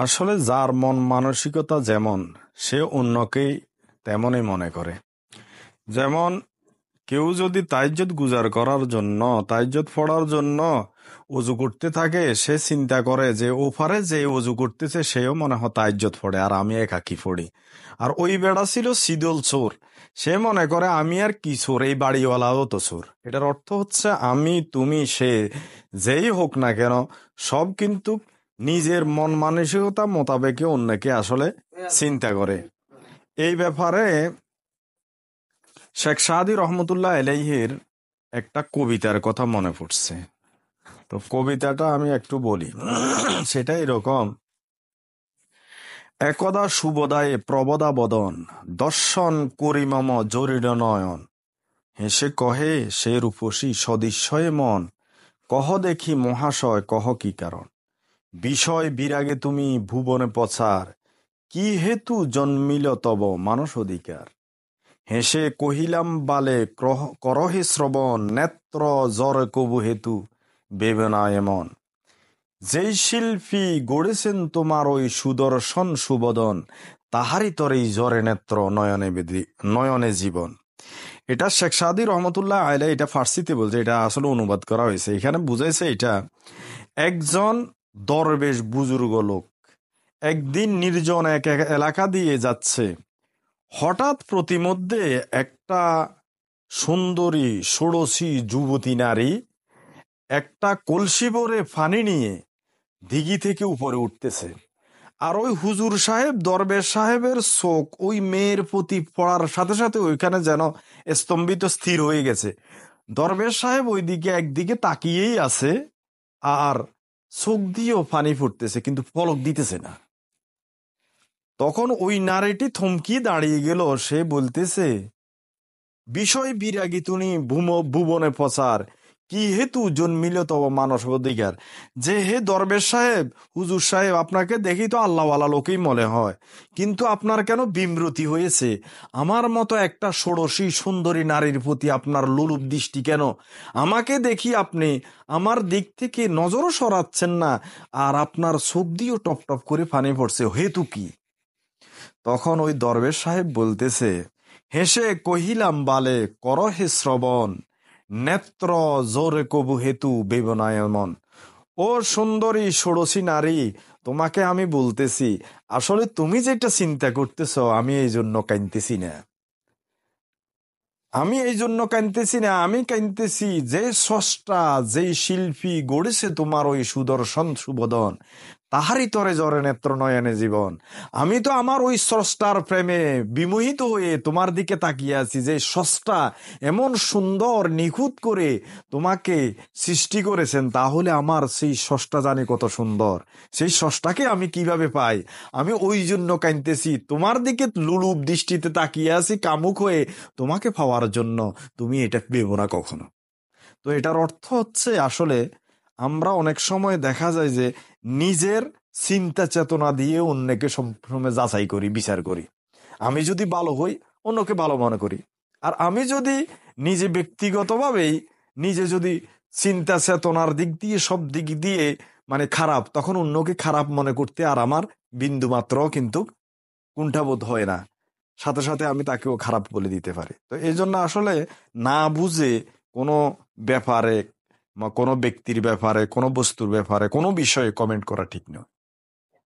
আসলে যার মন মানসিকতা যেমন, সে অন্যকেই তেমনই মনে করে। যেমন কেউ যদি তাহাজ্জুদ গুজার করার জন্য, তাহাজ্জুদ পড়ার জন্য অজু করতে থাকে, সে চিন্তা করে যে ওপারে যে অজু করতেছে সেও মনে হয় তাহাজ্জুদ পড়ে আর আমি একাকি পড়ি। আর ওই বেড়া ছিল শীতল চোর, সে মনে করে আমি আর কি চোর, এই বাড়িওয়ালাও তো চোর। এটার অর্থ হচ্ছে আমি, তুমি, সে যেই হোক না কেন, সব কিন্তু নিজের মন মানসিকতা মোতাবেকে অন্যকে আসলে চিন্তা করে। এই ব্যাপারে শেখ সাদি রহমতুল্লাহ আলাইহির একটা কবিতার কথা মনে পড়ছে। তো কবিতাটা আমি একটু বলি। সেটা এরকম: একদা শুভদায়ে প্রবদা বদন, দর্শন করি মম জরির নয়ন, হেসে কহে সে রূপসী সদৃশ্যয়ে মন, কহ দেখি মহাশয় কহ কি কারণ, বিষয় বিরাগে তুমি ভুবনে পছার, কি হেতু জন্মিল তব মানস অধিকার, হেসে কহিলাম বালে করহে শ্রবণ, নেত্র জ্বর কবু হেতু বেবেনা এমন, যেই শিল্পী গড়েছেন তোমার ওই সুদর্শন সুবদন, তাহারই তরেই জ্বরে নেত্র নয়নে জীবন। এটা শেখ সাদি রহমতুল্লাহ আলাইহি, এটা ফার্সিতে বলছে, এটা আসলে অনুবাদ করা হয়েছে। এখানে বুঝাইছে এটা একজন দরবেশ বুজুর্গ লোক একদিন নির্জন এক এলাকা দিয়ে যাচ্ছে। হঠাৎ প্রতিমধ্যে একটা সুন্দরী ষোড়শী যুবতী নারী একটা কলসি ভরে পানি নিয়ে দিঘি থেকে উপরে উঠতেছে। আর ওই হুজুর সাহেব, দরবেশ সাহেবের চোখ ওই মেয়ের প্রতি পড়ার সাথে সাথে ওইখানে যেন স্তম্ভিত স্থির হয়ে গেছে। দরবেশ সাহেব ওইদিকে একদিকে তাকিয়েই আছে, আর চোখ দিয়েও পানি ফুটতেছে, কিন্তু পলক দিতেছে না। তখন ওই নারীটি থমকি দাঁড়িয়ে গেল। সে বলতেছে, বিষয় বিরাগী তুমি ভুবনে পচার, কি হেতু জন্মিল তব মানস অধিকার। যে হে দরবেশ সাহেব, হুজুর সাহেব, আপনাকে দেখি তো আল্লাহওয়ালা লোকই মনে হয়, কিন্তু আপনার কেন বিমৃতি হয়েছে? আমার মতো একটা ষোড়শী সুন্দরী নারীর প্রতি আপনার লোলুপ দৃষ্টি কেন? আমাকে দেখি আপনি আমার দিক থেকে নজরও সরাচ্ছেন না, আর আপনার চোখ দিয়েও টপ টপ করে পানি পড়ছে, হেতু কি? তখন ওই দরবেশ সাহেব বলতেছে, হেসে কহিলাম বালে করহে শ্রবণ, নেত্র জোরে কবু হেতু বেবনায়মন। ও সুন্দরী ষোড়শী নারী, তোমাকে আমি বলতেছি, আসলে তুমি যেটা চিন্তা করতেছ আমি এই জন্য কাঁদতেছি না। আমি কাঁদতেছি যে স্রষ্টা, যেই শিল্পী গড়েছে তোমার ওই সুদর্শন সুবদন, তাহারই তরে জ্বরে নেত্র নয়নে জীবন। আমি তো আমার ওই স্রষ্টার প্রেমে বিমোহিত হয়ে তোমার দিকে তাকিয়ে আছি, যে স্রষ্টা এমন সুন্দর নিখুঁত করে তোমাকে সৃষ্টি করেছেন। তাহলে আমার সেই স্রষ্টা জানি কত সুন্দর, সেই স্রষ্টাকে আমি কিভাবে পাই? আমি ওই জন্য কাঁদতেছি, তোমার দিকে লুলুপ দৃষ্টিতে তাকিয়ে আছি কামুক হয়ে তোমাকে পাওয়ার জন্য। তুমি এটা ভেবো না কখনো। তো এটার অর্থ হচ্ছে, আসলে আমরা অনেক সময় দেখা যায় যে নিজের চিন্তা চেতনা দিয়ে অন্যকে সবসময় যাচাই করি, বিচার করি। আমি যদি ভালো হই, অন্যকে ভালো মনে করি। আর আমি যদি নিজে ব্যক্তিগতভাবেই নিজে যদি চিন্তা চেতনার দিক দিয়ে, সব দিক দিয়ে মানে খারাপ, তখন অন্যকে খারাপ মনে করতে আর আমার বিন্দু মাত্র কিন্তু কুণ্ঠাবোধ হয় না। সাথে সাথে আমি তাকেও খারাপ বলে দিতে পারি। তো এই জন্য আসলে না বুঝে কোনো ব্যাপারে, কোনো ব্যক্তির ব্যাপারে, কোনো বস্তুর ব্যাপারে, কোনো বিষয়ে কমেন্ট করা ঠিক নয়।